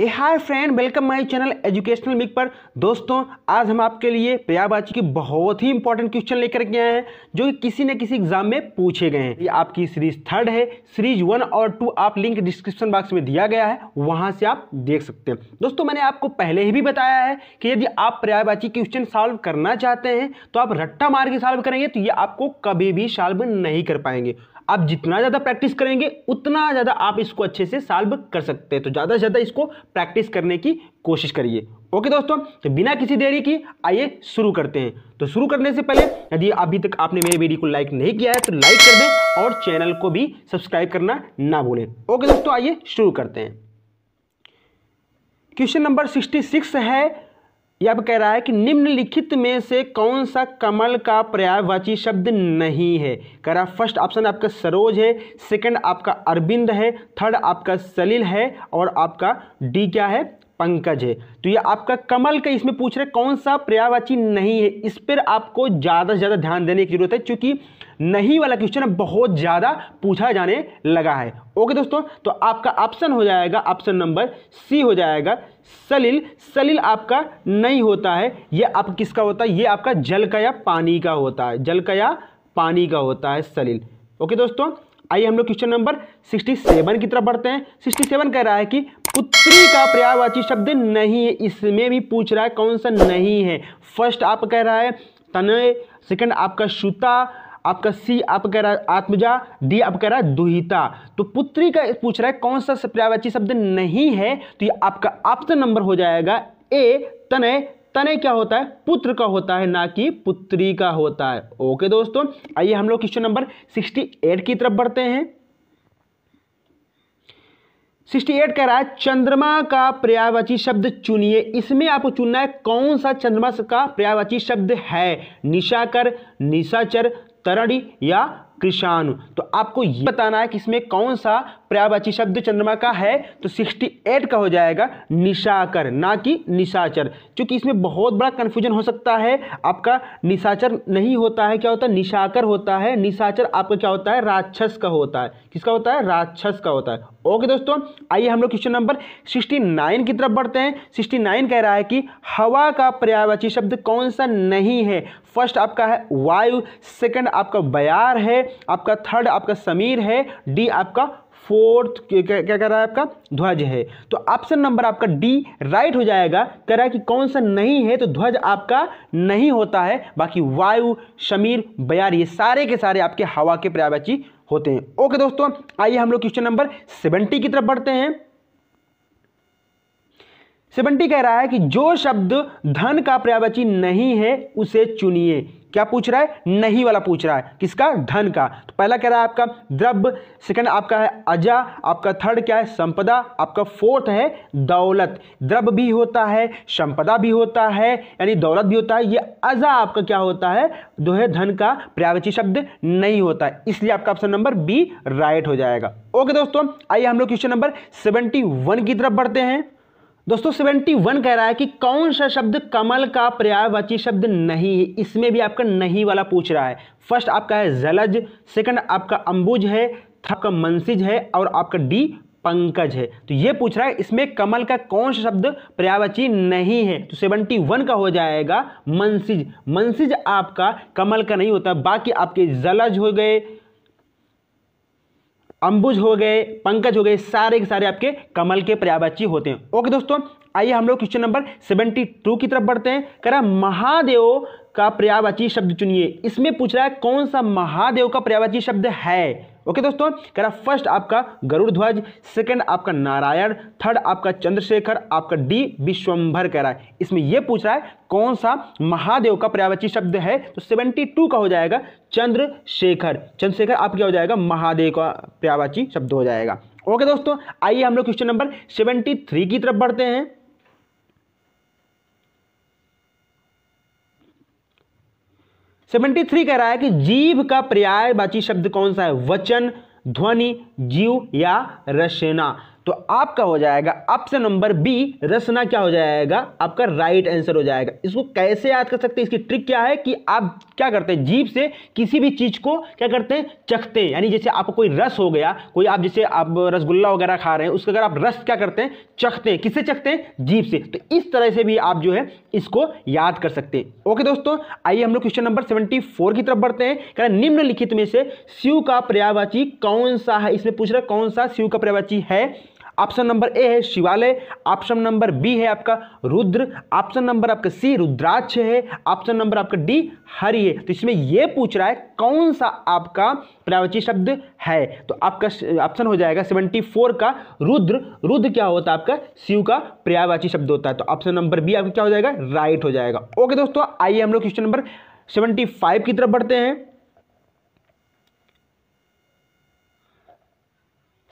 Hi friend, welcome my channel educational mic पर। दोस्तों, आज हम आपके लिए पर्यायवाची की बहुत ही इंपॉर्टेंट क्वेश्चन लेकर के आए हैं जो कि किसी न किसी एग्जाम में पूछे गए हैं। ये आपकी सीरीज 3 है। सीरीज 1 और 2 आप लिंक डिस्क्रिप्शन बॉक्स में दिया गया है, वहां से आप देख सकते हैं। दोस्तों, मैंने आपको पहले ही भी बताया है कि यदि आप पर्यायवाची क्वेश्चन सॉल्व करना चाहते हैं तो आप रट्टा मार के सॉल्व करेंगे तो ये आपको कभी भी सॉल्व नहीं कर पाएंगे। आप जितना ज़्यादा प्रैक्टिस करेंगे उतना ज़्यादा आप इसको अच्छे से सॉल्व कर सकते हैं। तो ज़्यादा से ज़्यादा इसको प्रैक्टिस करने की कोशिश करिए। ओके दोस्तों, तो बिना किसी देरी की आइए शुरू करते हैं। तो शुरू करने से पहले यदि अभी तक आपने मेरे वीडियो को लाइक नहीं किया है तो लाइक कर दें और चैनल को भी सब्सक्राइब करना ना भूलें। ओके दोस्तों, आइए शुरू करते हैं। क्वेश्चन नंबर 66 है। यह कह रहा है कि निम्नलिखित में से कौन सा कमल का पर्यायवाची शब्द नहीं है। कह रहा है फर्स्ट ऑप्शन आपका सरोज है, सेकंड आपका अरविंद है, थर्ड आपका सलिल है और आपका डी क्या है, पंकज है। तो ये आपका कमल का इसमें पूछ रहे कौन सा पर्यायवाची नहीं है। इस पर आपको ज़्यादा से ज़्यादा ध्यान देने की जरूरत है क्योंकि नहीं वाला क्वेश्चन बहुत ज़्यादा पूछा जाने लगा है। ओके दोस्तों, तो आपका ऑप्शन हो जाएगा, ऑप्शन नंबर सी हो जाएगा सलिल। सलिल आपका नहीं होता है। ये आपका किसका होता है, ये आपका जल का या पानी का होता है, जल का या पानी का होता है सलिल। ओके दोस्तों, आइए हम लोग क्वेश्चन नंबर 67 की तरफ बढ़ते हैं। 67 कह रहा है कि पुत्री का पर्यायवाची शब्द नहीं है। इसमें भी पूछ रहा है कौन सा नहीं है। फर्स्ट आप कह रहा है तनय, सेकंड आपका सुता, आपका सी आप कह रहा है आत्मजा, डी आप कह रहा है दुहिता। तो पुत्री का पूछ रहा है कौन सा पर्यायवाची शब्द नहीं है। तो ये आपका ऑप्शन नंबर हो जाएगा ए तनय। तनय क्या होता है, पुत्र का होता है, ना कि पुत्री का होता है। ओके दोस्तों, आइए हम लोग क्वेश्चन नंबर 68 की तरफ बढ़ते हैं। 68 कह रहा है चंद्रमा का पर्यायवाची शब्द चुनिए। इसमें आपको चुनना है कौन सा चंद्रमा का पर्यायवाची शब्द है। निशाकर, निशाचर, तरणी या कृषाणु। तो आपको ये बताना है कि इसमें कौन सा पर्यायवाची शब्द चंद्रमा का है। तो 68 का हो जाएगा निशाकर, ना कि निशाचर, क्योंकि इसमें बहुत बड़ा कंफ्यूजन हो सकता है। आपका निशाचर नहीं होता है, क्या होता है, निशाकर होता है। निशाचर आपका क्या होता है, राक्षस का होता है। किसका होता है, राक्षस का होता है। ओके दोस्तों, आइए हम लोग क्वेश्चन नंबर 69 की तरफ बढ़ते हैं। 69 कह रहा है कि हवा का पर्यायवाची शब्द कौन सा नहीं है। फर्स्ट आपका है वायु, सेकंड आपका बयार है, आपका थर्ड आपका समीर है, डी आपका फोर्थ क्या कह रहा है, आपका ध्वज है। तो ऑप्शन नंबर आपका डी राइट हो जाएगा। कह रहा है कि कौन सा नहीं है, तो ध्वज आपका नहीं होता है। बाकी वायु, समीर, बयार ये सारे के सारे आपके हवा के पर्यायवाची होते हैं। ओके दोस्तों, आइए हम लोग क्वेश्चन नंबर 70 की तरफ बढ़ते हैं। 70 कह रहा है कि जो शब्द धन का पर्यायवाची नहीं है उसे चुनिए। क्या पूछ रहा है, नहीं वाला पूछ रहा है, किसका, धन का। तो पहला कह रहा है आपका द्रव्य, सेकंड आपका है अजा, आपका थर्ड क्या है, संपदा, आपका फोर्थ है दौलत। द्रव्य भी होता है, संपदा भी होता है, यानी दौलत भी होता है। ये अजा आपका क्या होता है, जो है धन का पर्यायवाची शब्द नहीं होता है, इसलिए आपका ऑप्शन नंबर बी राइट हो जाएगा। ओके दोस्तों, आइए हम लोग क्वेश्चन नंबर 71 की तरफ बढ़ते हैं। दोस्तों 71 कह रहा है कि कौन सा शब्द कमल का पर्यायवाची शब्द नहीं है। इसमें भी आपका नहीं वाला पूछ रहा है। फर्स्ट आपका है जलज, सेकंड आपका अंबुज है, थर्ड आपका मनसिज है और आपका डी पंकज है। तो ये पूछ रहा है इसमें कमल का कौन सा शब्द पर्यायवाची नहीं है। तो 71 का हो जाएगा मनसिज। मनसिज आपका कमल का नहीं होता। बाकी आपके जलज हो गए, अंबुज हो गए, पंकज हो गए, सारे के सारे आपके कमल के पर्यायवाची होते हैं। ओके दोस्तों, आइए हम लोग क्वेश्चन नंबर 72 की तरफ बढ़ते हैं। कह रहा महादेव का पर्यायवाची शब्द चुनिए। इसमें पूछ रहा है कौन सा महादेव का पर्यायवाची शब्द है। ओके दोस्तों, कह रहा फर्स्ट आपका गरुड़ ध्वज, सेकंड आपका नारायण, थर्ड आपका चंद्रशेखर, आपका डी विश्वंभर। कह रहा है इसमें यह पूछ रहा है कौन सा महादेव का पर्यायवाची शब्द है। तो 72 का हो जाएगा चंद्रशेखर। चंद्रशेखर आप क्या हो जाएगा, महादेव का पर्यायवाची शब्द हो जाएगा। ओके दोस्तों, आइए हम लोग क्वेश्चन नंबर 73 की तरफ बढ़ते हैं। 73 कह रहा है कि जीभ का पर्यायवाची शब्द कौन सा है। वचन, ध्वनि, जीव या रचना। तो आपका हो जाएगा ऑप्शन नंबर बी, रसना क्या हो जाएगा, आपका राइट आंसर हो जाएगा। इसको कैसे याद कर सकते हैं, इसकी ट्रिक क्या है कि आप क्या करते हैं, जीभ से किसी भी चीज को क्या करते हैं, चखते हैं। यानी जैसे आपको कोई रस हो गया, कोई आप जैसे आप रसगुल्ला वगैरह खा रहे हैं, उसका अगर आप रस क्या करते हैं, चखते हैं। किससे चखते हैं, जीभ से। तो इस तरह से भी आप जो है इसको याद कर सकते हैं। ओके दोस्तों, आइए हम लोग क्वेश्चन नंबर 74 की तरफ बढ़ते हैं। कह रहा है निम्नलिखित में से शिव का पर्यायवाची कौन सा है। इसमें पूछ रहा है कौन सा शिव का पर्यायवाची है। ऑप्शन नंबर ए है शिवालय, ऑप्शन नंबर बी है आपका रुद्र, ऑप्शन नंबर आपका सी रुद्राक्ष है, ऑप्शन नंबर आपका डी हरि है। तो इसमें यह पूछ रहा है कौन सा आपका पर्यायवाची शब्द है। तो आपका ऑप्शन हो जाएगा 74 का रुद्र। रुद्र क्या होता है, आपका शिव का पर्यायवाची शब्द होता है। तो ऑप्शन नंबर बी आपका क्या हो जाएगा, राइट हो जाएगा। ओके दोस्तों, आइए हम लोग क्वेश्चन नंबर 75 की तरफ बढ़ते हैं।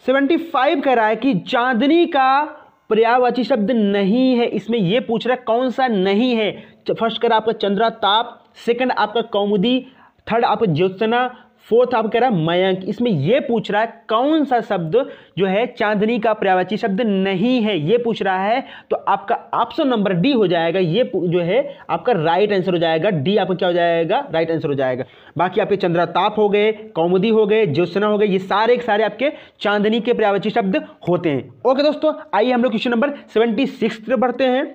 75 कह रहा है कि चांदनी का पर्यायवाची शब्द नहीं है। इसमें यह पूछ रहा है कौन सा नहीं है। फर्स्ट कह रहा है आपका चंद्रताप, सेकंड आपका कौमुदी, थर्ड आपका ज्योत्सना, फोर्थ आप कह रहा है मयंक। इसमें यह पूछ रहा है कौन सा शब्द जो है चांदनी का पर्यायवाची शब्द नहीं है, यह पूछ रहा है। तो आपका ऑप्शन नंबर डी हो जाएगा, ये जो है आपका राइट आंसर हो जाएगा। डी आपका क्या हो जाएगा, राइट आंसर हो जाएगा। बाकी आपके चंद्रताप हो गए, कौमुदी हो गए, ज्योत्सना हो गए, ये सारे के सारे आपके चांदनी के पर्यायवाची शब्द होते हैं। ओके दोस्तों, आइए हम लोग क्वेश्चन नंबर 76 की तरफ बढ़ते हैं।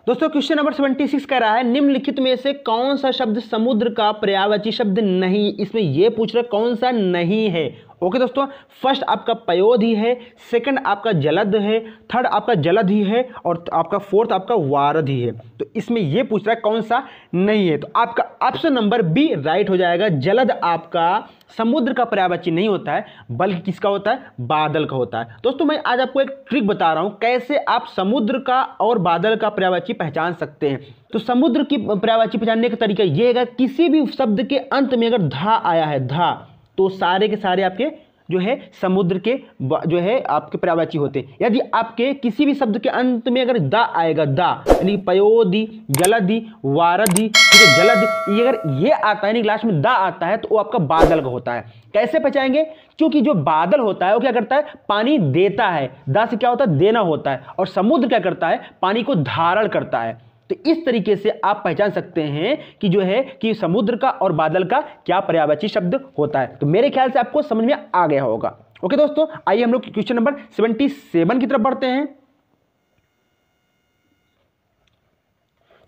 दोस्तों क्वेश्चन नंबर 76 कह रहा है निम्नलिखित में से कौन सा शब्द समुद्र का पर्यायवाची शब्द नहीं। इसमें यह पूछ रहा है कौन सा नहीं है। ओके दोस्तों, फर्स्ट आपका पयोधी है, सेकंड आपका जलद है, थर्ड आपका जलधि है, और आपका फोर्थ आपका वारधि है। तो इसमें यह पूछ रहा है कौन सा नहीं है। तो आपका ऑप्शन नंबर बी राइट हो जाएगा। जलद आपका समुद्र का पर्यायवाची नहीं होता है, बल्कि किसका होता है, बादल का होता है। दोस्तों मैं आज आपको एक ट्रिक बता रहा हूं कैसे आप समुद्र का और बादल का पर्यायवाची पहचान सकते हैं। तो समुद्र की पर्यायवाची पहचानने का तरीका यह है, किसी भी शब्द के अंत में अगर धा आया है, धा, तो सारे के सारे आपके जो है समुद्र के जो है आपके पर्यायवाची होते हैं। यदि आपके किसी भी शब्द के अंत में अगर दा आएगा, दा यानी पयोदी, जलधि, वारधि, ठीक है, जलधि, ये अगर ये आता है यानी लास्ट में दा आता है तो वो आपका बादल का होता है। कैसे पहचाएंगे, क्योंकि जो बादल होता है वो क्या करता है, पानी देता है। दा से क्या होता है, देना होता है, और समुद्र क्या करता है, पानी को धारण करता है। तो इस तरीके से आप पहचान सकते हैं कि जो है कि समुद्र का और बादल का क्या पर्यायवाची शब्द होता है। तो मेरे ख्याल से आपको समझ में आ गया होगा। ओके दोस्तों, आइए हम लोग क्वेश्चन नंबर 77 की तरफ बढ़ते हैं।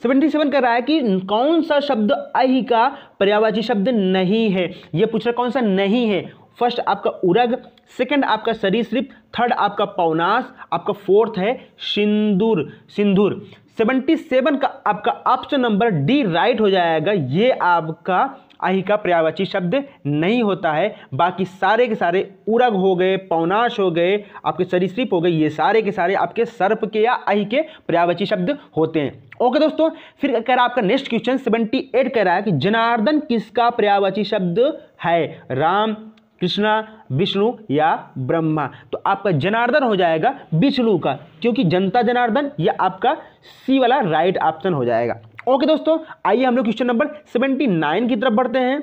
77 कह रहा है कि कौन सा शब्द अहि का पर्यायवाची शब्द नहीं है। यह पूछ रहा है कौन सा नहीं है। फर्स्ट आपका उरग, सेकंड आपका सरीसृप, थर्ड आपका पौनास, आपका फोर्थ है सिंदूर, सिंदूर। 77 का आपका ऑप्शन नंबर डी राइट हो जाएगा। ये आपका अहि का पर्यायवाची शब्द नहीं होता है। बाकी सारे के सारे उरग हो गए, पौनाश हो गए, आपके सरीसृप हो गए, ये सारे के सारे आपके सर्प के या अहि के पर्यायवाची शब्द होते हैं। ओके दोस्तों, फिर कह रहा है आपका नेक्स्ट क्वेश्चन 78 कह रहा है कि जनार्दन किसका पर्यायवाची शब्द है, राम, कृष्णा, विष्णु या ब्रह्मा। तो आपका जनार्दन हो जाएगा विष्णु का, क्योंकि जनता जनार्दन यह आपका सी वाला राइट ऑप्शन हो जाएगा। ओके दोस्तों, आइए हम लोग क्वेश्चन नंबर 79 की तरफ बढ़ते हैं।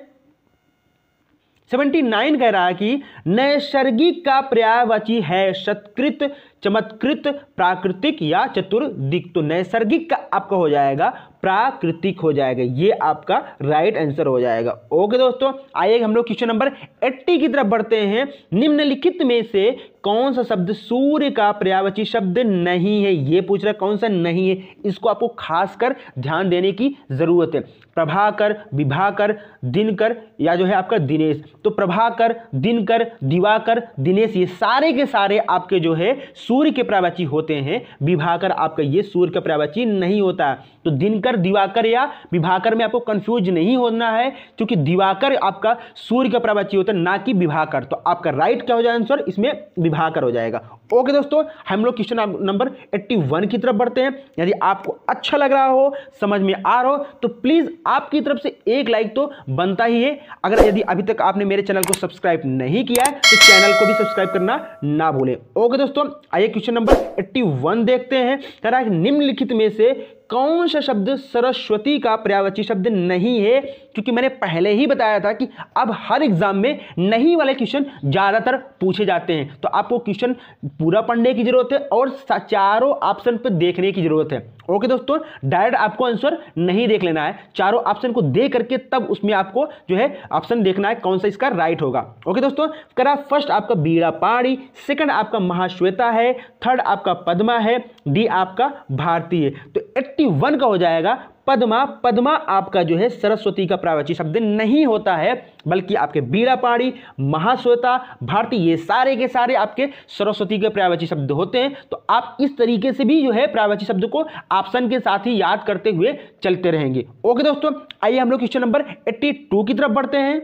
79 कह रहा है कि नैसर्गिक का पर्यायवाची है सत्कृत, चमत्कृत, प्राकृतिक या चतुर्दिक। तो नैसर्गिक का आपका हो जाएगा प्राकृतिक हो जाएगा, ये आपका राइट आंसर हो जाएगा। ओके दोस्तों, आइए हम लोग क्वेश्चन नंबर 80 की तरफ बढ़ते हैं। निम्नलिखित में से कौन सा शब्द सूर्य का पर्यायवाची शब्द नहीं है। ये पूछ रहा है कौन सा नहीं है, इसको आपको खासकर ध्यान देने की जरूरत है। प्रभाकर, विभाकर, दिनकर या जो है आपका दिनेश। तो प्रभाकर, दिनकर, दिवाकर, दिनेश, ये सारे के सारे आपके जो है सूर्य के पर्यायवाची होते हैं। विभाकर आपका ये सूर्य का पर्यायवाची नहीं होता। तो दिनकर, दिवाकर या विभाकर में आपको कंफ्यूज नहीं होना है, क्योंकि दिवाकर आपका सूर्य का पर्यायवाची होता है, ना कि विभाकर। तो आपका राइट क्या हो जाएगा आंसर, इसमें विभाकर हो जाएगा। ओके दोस्तों, हम लोग क्वेश्चन नंबर 81 की तरफ बढ़ते हैं। यदि आपको अच्छा लग रहा हो, समझ में आ रहा हो, तो प्लीज आपकी तरफ से एक लाइक तो बनता ही है। अगर यदि अभी तक आपने मेरे चैनल को सब्सक्राइब नहीं किया है तो चैनल को भी सब्सक्राइब करना ना भूलें। ओके दोस्तों, आइए क्वेश्चन नंबर 81 देखते हैं। कह रहा है निम्नलिखित में से कौन सा शब्द सरस्वती का पर्यायवाची शब्द नहीं है। क्योंकि मैंने पहले ही बताया था कि अब हर एग्जाम में नहीं वाले क्वेश्चन ज्यादातर पूछे जाते हैं, तो आपको क्वेश्चन पूरा पढ़ने की जरूरत है और चारों ऑप्शन पे देखने की जरूरत है। ओके दोस्तों, डायरेक्ट आपको आंसर नहीं देख लेना है, चारों ऑप्शन को देख करके तब उसमें आपको जो है ऑप्शन देखना है कौन सा इसका राइट होगा। ओके दोस्तों, करा फर्स्ट आपका बीड़ा पाड़ी, सेकंड आपका महाश्वेता है, थर्ड आपका पद्मा है, डी आपका भारती है। तो 81 का हो जाएगा पद्मा। पद्मा आपका जो है सरस्वती का पर्यायवाची शब्द नहीं होता है, बल्कि आपके बीड़ा पाड़ी, महाश्वेता, भारती ये सारे के सारे आपके सरस्वती के पर्यायवाची शब्द होते हैं। तो आप इस तरीके से भी जो है पर्यायवाची शब्द को ऑप्शन के साथ ही याद करते हुए चलते रहेंगे। ओके दोस्तों, आइए हम लोग क्वेश्चन नंबर 82 की तरफ बढ़ते हैं।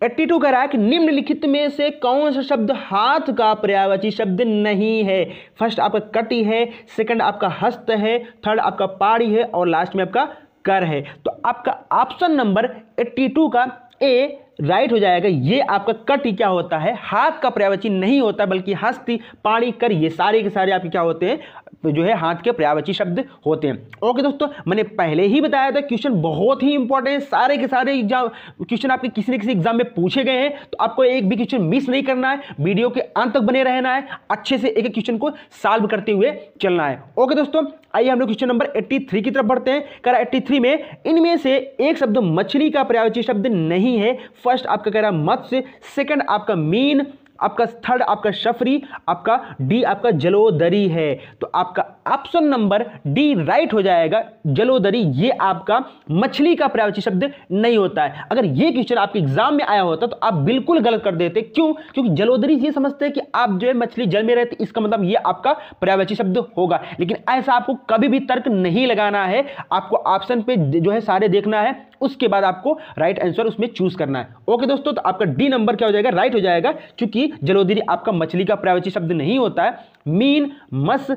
82 कह रहा है कि निम्नलिखित में से कौन सा शब्द हाथ का पर्यायवाची शब्द नहीं है। फर्स्ट आपका कटी है, सेकंड आपका हस्त है, थर्ड आपका पाड़ी है और लास्ट में आपका कर है। तो आपका ऑप्शन नंबर 82 का ए राइट हो जाएगा। ये आपका कट ही क्या होता है, हाथ का पर्यायवाची नहीं होता, बल्कि हस्ती, पाड़ी, कर ये सारे के सारे आपके क्या होते हैं, जो है हाथ के पर्यायवाची शब्द होते हैं। ओके दोस्तों, मैंने पहले ही बताया था क्वेश्चन बहुत ही इंपॉर्टेंट, सारे के सारे एग्जाम क्वेश्चन आपके किसी न किसी एग्जाम में पूछे गए हैं। तो आपको एक भी क्वेश्चन मिस नहीं करना है, वीडियो के अंत तक बने रहना है, अच्छे से एक एक क्वेश्चन को सॉल्व करते हुए चलना है। ओके दोस्तों, आइए हम लोग क्वेश्चन नंबर 83 की तरफ बढ़ते हैं। कह रहा 83 में इनमें से एक शब्द मछली का पर्यायवाची शब्द नहीं है। फर्स्ट आपका कह रहा मत्स्य, सेकंड आपका मीन, आपका थर्ड आपका शफरी, आपका डी आपका जलोदरी है। तो आपका ऑप्शन नंबर डी राइट हो जाएगा, जलोदरी ये आपका मछली का पर्यायवाची शब्द नहीं होता है। अगर ये क्वेश्चन आपके एग्जाम में आया होता तो आप बिल्कुल गलत कर देते। क्यों? क्योंकि जलोदरी ये समझते हैं कि आप जो है मछली जल में रहती, इसका मतलब ये आपका पर्यायवाची शब्द होगा। लेकिन ऐसा आपको कभी भी तर्क नहीं लगाना है, आपको ऑप्शन पे जो है सारे देखना है, उसके बाद आपको राइट आंसर उसमें चूज करना है। ओके दोस्तों, तो आपका डी नंबर क्या हो जाएगा, राइट हो जाएगा, क्योंकि जलोदरी आपका मछली का पर्यायवाची शब्द नहीं होता है। मीन, मस,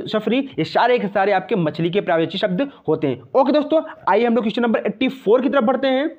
शफरी ये सारे के सारे आपके मछली के पर्यायवाची शब्द होते हैं। ओके दोस्तों, आइए हम लोग क्वेश्चन नंबर 84 की तरफ बढ़ते हैं।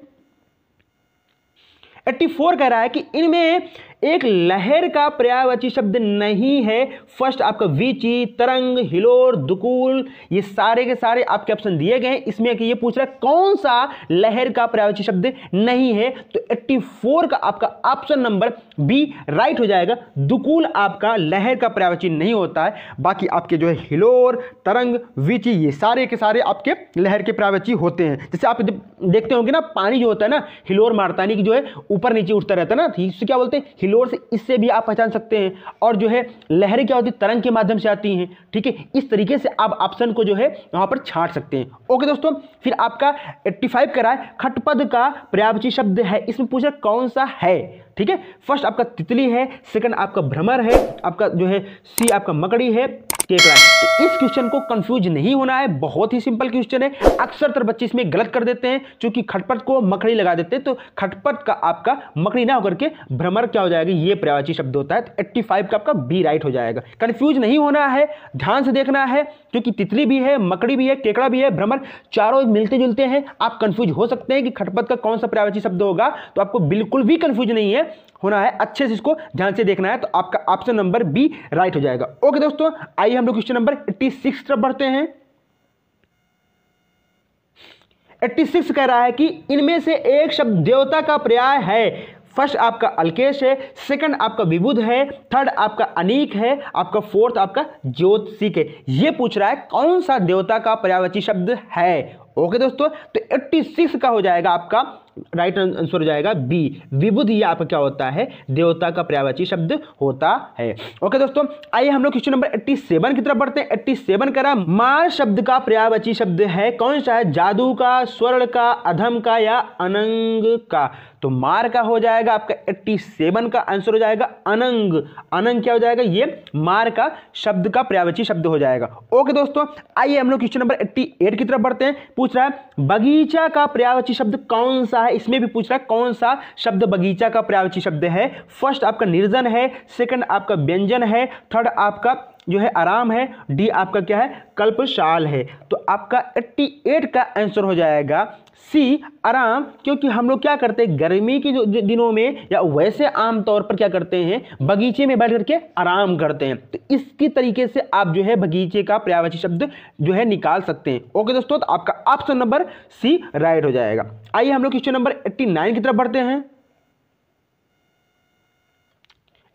84 कह रहा है कि इनमें एक लहर का पर्यायवाची शब्द नहीं है। फर्स्ट आपका वीची, तरंग, हिलोर, दुकूल ये सारे के सारे आपके ऑप्शन दिए गए हैं। इसमें कि ये पूछ रहा है कौन सा लहर का पर्यायवाची शब्द नहीं है। तो 84 का आपका ऑप्शन नंबर बी राइट हो जाएगा। दुकूल आपका लहर का पर्यायवाची नहीं होता है, बाकी आपके जो है हिलोर, तरंग, वीची ये सारे के सारे आपके लहर के पर्यायवाची होते हैं। जैसे आप जब देखते होंगे ना, पानी जो होता है ना, हिलोर मारता है कि जो है ऊपर नीचे उठता रहता है ना, इससे क्या बोलते हैं, हिलोर से, इससे भी आप पहचान सकते हैं। और जो है लहरें क्या होती है, तरंग के माध्यम से आती हैं। ठीक है, इस तरीके से आप ऑप्शन को जो है यहां पर छांट सकते हैं। ओके दोस्तों, फिर आपका 85 करा है खटपद का पर्यायवाची शब्द है, इसमें पूछा कौन सा है। ठीक है, फर्स्ट आपका तितली है, सेकंड आपका भ्रमर है, आपका जो है सी आपका मकड़ी है, केकड़ा है। तो इस क्वेश्चन को कंफ्यूज नहीं होना है, बहुत ही सिंपल क्वेश्चन है। अक्सर तर बच्चे इसमें गलत कर देते हैं, क्योंकि खटपट को मकड़ी लगा देते हैं। तो खटपट का आपका मकड़ी ना होकर के भ्रमर क्या हो जाएगा, ये पर्यायवाची शब्द होता है। तो 85 का आपका बी राइट हो जाएगा। कंफ्यूज नहीं होना है, ध्यान से देखना है, क्योंकि तितली भी है, मकड़ी भी है, केकड़ा भी है, भ्रमर, चारों मिलते जुलते हैं। आप कंफ्यूज हो सकते हैं कि खटपट का कौन सा पर्यायवाची शब्द होगा, तो आपको बिल्कुल भी कंफ्यूज नहीं है होना है, अच्छे से इसको ध्यान से देखना है। तो आपका ऑप्शन नंबर बी राइट हो जाएगा। ओके दोस्तों, आइए हम लोग क्वेश्चन नंबर 86 तरफ बढ़ते हैं। 86 कह रहा है कि इनमें से एक शब्द देवता का पर्याय है। फर्स्ट आपका अल्केश है, सेकंड आपका विबुध है, थर्ड आपका अनीक है, आपका फोर्थ आपका ज्योतिषिक है। यह पूछ रहा है कौन सा देवता का पर्यायवाची शब्द है। ओके दोस्तों, तो 86 का हो जाएगा आपका राइट आंसर हो जाएगा बी, विबुध। ये आपका क्या होता है, देवता का पर्यायवाची शब्द होता है। ओके दोस्तों, आइए हम लोग क्वेश्चन नंबर 87 की तरफ बढ़ते हैं। 87 करा मार शब्द का पर्यायवाची शब्द है, कौन सा है, जादू का, स्वर्ण का, अधम का या अनंग का। तो मार का हो जाएगा आपका 87 का आंसर हो जाएगा अनंग। अनंग क्या हो जाएगा, ये मार का शब्द का पर्यायवाची शब्द हो जाएगा। ओके दोस्तों, आइए हम लोग क्वेश्चन नंबर 88 की तरफ बढ़ते हैं। पूछ रहा है बगीचा का पर्यायवाची शब्द कौन सा है। इसमें भी पूछ रहा है कौन सा शब्द बगीचा का पर्यायवाची शब्द है। फर्स्ट आपका निर्जन है, सेकंड आपका व्यंजन है, थर्ड आपका जो है आराम है, डी आपका क्या है, कल्पशाल है। तो आपका 88 का आंसर हो जाएगा सी, आराम। क्योंकि हम लोग क्या करते हैं गर्मी के दिनों में या वैसे आमतौर पर क्या करते हैं, बगीचे में बैठ करके आराम करते हैं। तो इसकी तरीके से आप जो है बगीचे का पर्यायवाची शब्द जो है निकाल सकते हैं। ओके दोस्तों, तो आपका ऑप्शन नंबर सी राइट हो जाएगा। आइए हम लोग क्वेश्चन नंबर 89 की तरफ बढ़ते हैं।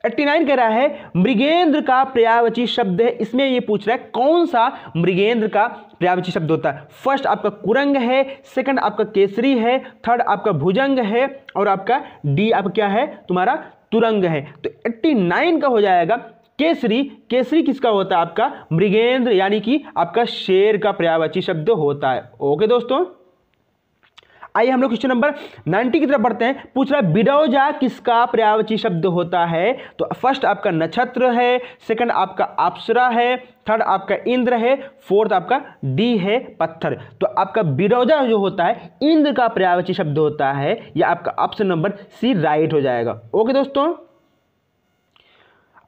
89 कह रहा है मृगेंद्र का पर्यायवाची शब्द है। इसमें ये पूछ रहा है कौन सा मृगेंद्र का पर्यायवाची शब्द होता है। फर्स्ट आपका कुरंग है, सेकंड आपका केसरी है, थर्ड आपका भुजंग है और आपका डी आपका क्या है तुम्हारा तुरंग है। तो 89 का हो जाएगा केसरी। केसरी किसका होता है आपका मृगेंद्र यानी कि आपका शेर का पर्यायवाची शब्द होता है। ओके दोस्तों, आइए हम लोग क्वेश्चन नंबर 90 की तरफ बढ़ते हैं। पूछ रहा है बिडौजा किसका पर्यायवाची शब्द होता है। तो फर्स्ट आपका नक्षत्र है, सेकंड आपका अप्सरा है, थर्ड आपका इंद्र है, फोर्थ आपका डी है पत्थर। तो आपका बिडौजा जो होता है इंद्र का पर्यायवाची शब्द होता है। यह आपका ऑप्शन नंबर सी राइट हो जाएगा। ओके दोस्तों,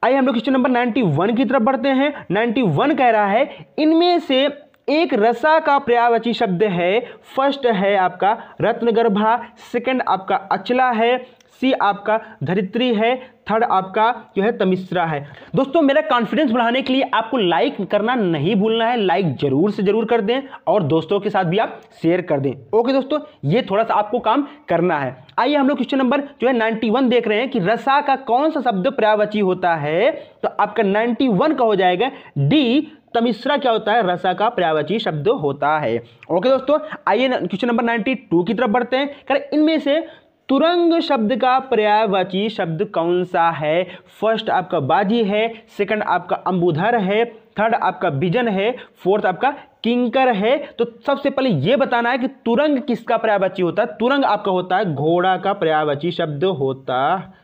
आइए हम लोग क्वेश्चन नंबर 91 की तरफ बढ़ते हैं। 91 कह रहा है इनमें से एक रसा का पर्यायवाची शब्द है। फर्स्ट है आपका रत्नगर्भा, सेकंड आपका अचला है, सी आपका धरित्री है, थर्ड आपका जो है तमिश्रा है। दोस्तों मेरा कॉन्फिडेंस बढ़ाने के लिए आपको लाइक करना नहीं भूलना है। लाइक जरूर से जरूर कर दें और दोस्तों के साथ भी आप शेयर कर दें। ओके दोस्तों, ये थोड़ा सा आपको काम करना है। आइए हम लोग क्वेश्चन नंबर जो है 91 देख रहे हैं कि रसा का कौन सा शब्द पर्यायवाची होता है। तो आपका 91 का हो जाएगा डी तमिश्रा क्या होता है रसा का पर्यायवाची शब्द होता है। ओके दोस्तों, आइए क्वेश्चन नंबर 92 की तरफ बढ़ते हैं। इनमें से तुरंग शब्द का पर्यायवाची शब्द कौन सा है। फर्स्ट आपका बाजी है, सेकंड आपका अंबुधर है, थर्ड आपका बिजन है, फोर्थ आपका किंकर है। तो सबसे पहले यह बताना है कि तुरंग किसका पर्यायवाची होता है। तुरंग आपका होता है घोड़ा का पर्यायवाची शब्द होता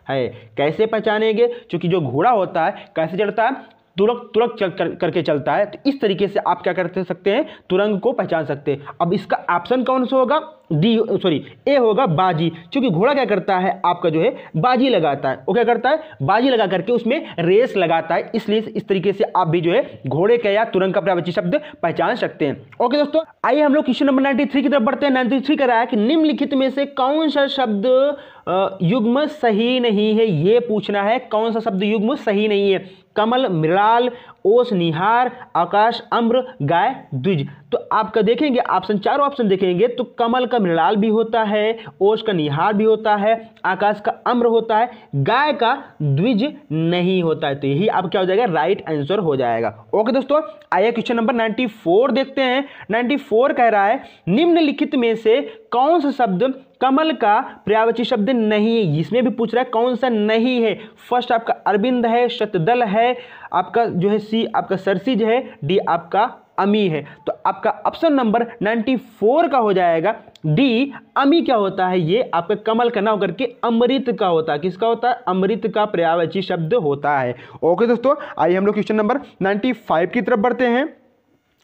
है। कैसे पहचानेंगे, क्योंकि जो घोड़ा होता है कैसे चलता है तुरक करके चलता है। तो इस तरीके से आप क्या कर सकते हैं तुरंग को पहचान सकते हैं। अब इसका ऑप्शन कौन सा होगा ए होगा बाजी, क्योंकि घोड़ा क्या करता है आपका जो है बाजी लगाता है। वो क्या करता है बाजी लगा करके उसमें रेस लगाता है। इसलिए इस तरीके से आप भी जो है घोड़े का या तुरंग का पर्यायवाची शब्द पहचान सकते हैं। ओके दोस्तों, आइए हम लोग क्वेश्चन नंबर 93 की तरफ बढ़ते हैं। 93 कह रहा है कि निम्नलिखित में से कौन सा शब्द युग्म सही नहीं है। यह पूछना है कौन सा शब्द युग्म सही नहीं है। कमल, मृणाल, ओस, निहार, आकाश, अम्र, गाय, द्विज। तो आपका देखेंगे ऑप्शन, चारों ऑप्शन देखेंगे तो कमल का मृणाल भी होता है, ओस का निहार भी होता है, आकाश का अम्र होता है, गाय का द्विज नहीं होता है। तो यही आप क्या हो जाएगा राइट आंसर हो जाएगा। ओके दोस्तों, आइए क्वेश्चन नंबर 94 देखते हैं। 94 कह रहा है निम्नलिखित में से कौन सा शब्द कमल का पर्यायवाची शब्द नहीं है। इसमें भी पूछ रहा है कौन सा नहीं है। फर्स्ट आपका अरविंद है, शतदल है, आपका जो है सी आपका सरसिज है, डी आपका अमी है। तो आपका ऑप्शन नंबर 94 का हो जाएगा डी अमी। क्या होता है ये आपका कमल का ना होकर के अमृत का होता है। किसका होता है अमृत का पर्यायवाची शब्द होता है। ओके दोस्तों, आइए हम लोग क्वेश्चन नंबर 95 की तरफ बढ़ते हैं।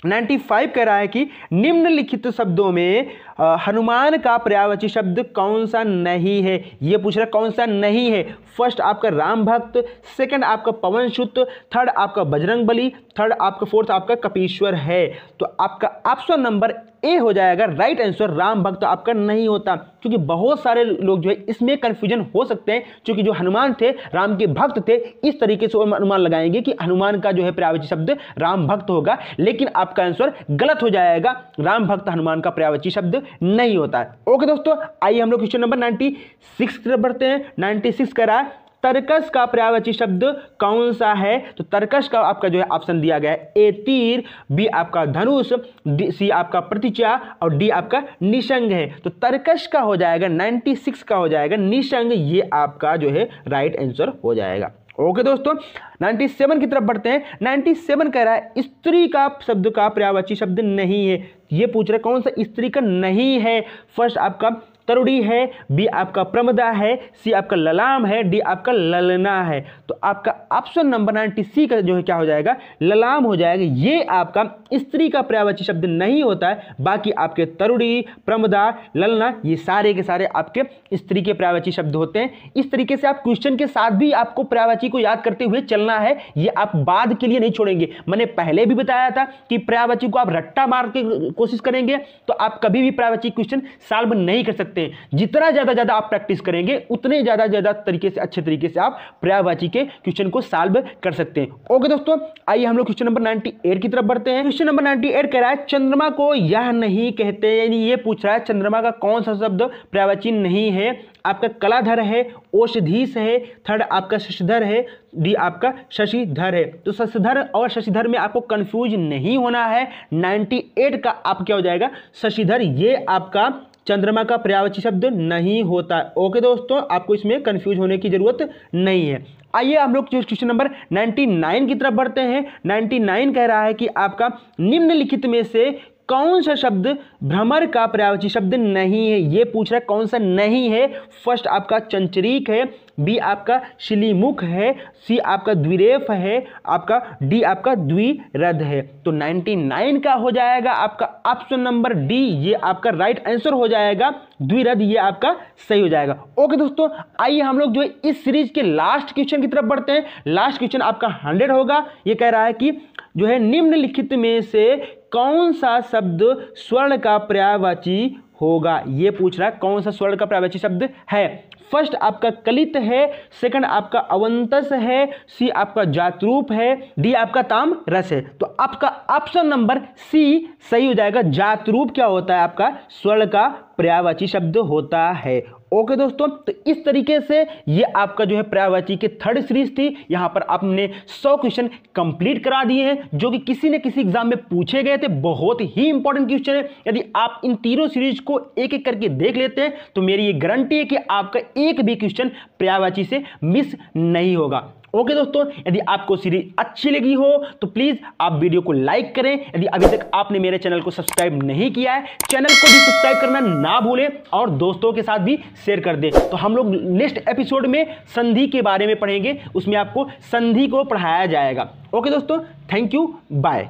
95 कह रहा है कि निम्नलिखित शब्दों में हनुमान का पर्यायवाची शब्द कौन सा नहीं है। यह पूछ रहा है कौन सा नहीं है। फर्स्ट आपका राम भक्त, सेकंड आपका पवन सुत, थर्ड आपका बजरंग बली, थर्ड आपका फोर्थ आपका कपीश्वर है। तो आपका ऑप्शन नंबर ए हो जाएगा राइट आंसर। राम भक्त आपका नहीं होता, क्योंकि बहुत सारे लोग जो है इसमें कंफ्यूजन हो सकते हैं, क्योंकि जो हनुमान थे राम के भक्त थे। इस तरीके से अनुमान लगाएंगे कि हनुमान का जो है पर्यायवाची शब्द राम भक्त होगा, लेकिन आपका आंसर गलत हो जाएगा। राम भक्त हनुमान का पर्यायवाची शब्द नहीं होता है। ओके दोस्तों, आइए हम लोग क्वेश्चन नंबर 96 की तरफ बढ़ते हैं। 96 कह रहा है तरकस का पर्यायवाची शब्द कौन सा है। तो तरकस का आपका जो है ऑप्शन दिया गया है ए तीर, बी आपका धनुष, सी आपका प्रतिचा और डी आपका निशंग है। तो तरकस का हो जाएगा 96 का हो जाएगा निशंग। ये आपका जो है राइट आंसर हो जाएगा। ओके दोस्तों, 97 की तरफ बढ़ते हैं। 97 कह रहा है स्त्री का शब्द का पर्यायवाची शब्द नहीं है। ये पूछ रहा है कौन सा स्त्री का नहीं है। फर्स्ट आपका तरुड़ी है, बी आपका प्रमदा है, सी आपका ललाम है, डी आपका ललना है। तो आपका ऑप्शन नंबर 90 का जो है क्या हो जाएगा ललाम हो जाएगा। ये आपका स्त्री का पर्यायवाची शब्द नहीं होता है। बाकी आपके तरुड़ी, प्रमदा, ललना ये सारे के सारे आपके स्त्री के पर्यायवाची शब्द होते हैं। इस तरीके से आप क्वेश्चन के साथ भी आपको पर्यायवाची को याद करते हुए चलना है। ये आप बाद के लिए नहीं छोड़ेंगे। मैंने पहले भी बताया था कि पर्यायवाची को आप रट्टा मार के कोशिश करेंगे तो आप कभी भी पर्यायवाची क्वेश्चन सॉल्व नहीं कर सकते। सकते हैं। जितना ज़्यादा आप प्रैक्टिस करेंगे उतने ज़्यादा तरीके से, अच्छे तरीके से आप पर्यायवाची के क्वेश्चन को सॉल्व कर सकते हैं। ओके दोस्तों, आइए हम लोग क्वेश्चन नंबर 98 की तरफ बढ़ते हैं। क्वेश्चन नंबर 98 कह रहा है चंद्रमा को यह नहीं कहते, यानी ये पूछ रहा है चंद्रमा का कौन सा शब्द पर्यायवाची नहीं है। आपका कलाधर है, औषधीश है, थर्ड आपका शशिधर है, डी आपका शशिधर है। तो शशिधर और शशिधर में आपको कंफ्यूज नहीं होना है। 98 का आप क्या हो जाएगा, शशिधर। ये आपका चंद्रमा का पर्यायवाची शब्द नहीं होता है। ओके दोस्तों, आपको इसमें कंफ्यूज होने की जरूरत नहीं है। आइए हम लोग क्वेश्चन नंबर 99 की तरफ बढ़ते हैं। 99 कह रहा है कि आपका निम्नलिखित में से कौन सा शब्द भ्रमर का पर्यायवाची शब्द नहीं है। ये पूछ रहा है कौन सा नहीं है। फर्स्ट आपका चंचरीक है, बी आपका शिलीमुख है, सी आपका द्विरेफ है, आपका डी आपका द्विरध है। तो 99 का हो जाएगा आपका ऑप्शन नंबर डी, ये आपका राइट आंसर हो जाएगा। द्विरध ये आपका सही हो जाएगा। ओके दोस्तों, आइए हम लोग जो है इस सीरीज के लास्ट क्वेश्चन की तरफ बढ़ते हैं। लास्ट क्वेश्चन आपका 100 होगा। ये कह रहा है कि जो है निम्नलिखित में से कौन सा शब्द स्वर्ण का पर्यायवाची होगा। ये पूछ रहा है कौन सा स्वर्ण का पर्यायवाची शब्द है। फर्स्ट आपका कलित है, सेकंड आपका अवंतस है, सी आपका जातरूप है, डी आपका ताम रस है। तो आपका ऑप्शन नंबर सी सही हो जाएगा। जातरूप क्या होता है, आपका स्वर्ण का पर्यायवाची शब्द होता है। ओके दोस्तों, तो इस तरीके से ये आपका जो है पर्यायवाची के थर्ड सीरीज थी। यहां पर आपने 100 क्वेश्चन कंप्लीट करा दिए हैं जो कि किसी न किसी एग्जाम में पूछे गए थे। बहुत ही इंपॉर्टेंट क्वेश्चन है। यदि आप इन तीनों सीरीज को एक एक करके देख लेते हैं तो मेरी ये गारंटी है कि आपका एक भी क्वेश्चन पर्यायवाची से मिस नहीं होगा। ओके दोस्तों, यदि आपको सीरीज अच्छी लगी हो तो प्लीज आप वीडियो को लाइक करें। यदि अभी तक आपने मेरे चैनल को सब्सक्राइब नहीं किया है, चैनल को भी सब्सक्राइब करना ना भूलें और दोस्तों के साथ भी शेयर कर दें। तो हम लोग नेक्स्ट एपिसोड में संधि के बारे में पढ़ेंगे, उसमें आपको संधि को पढ़ाया जाएगा। ओके दोस्तों, थैंक यू, बाय।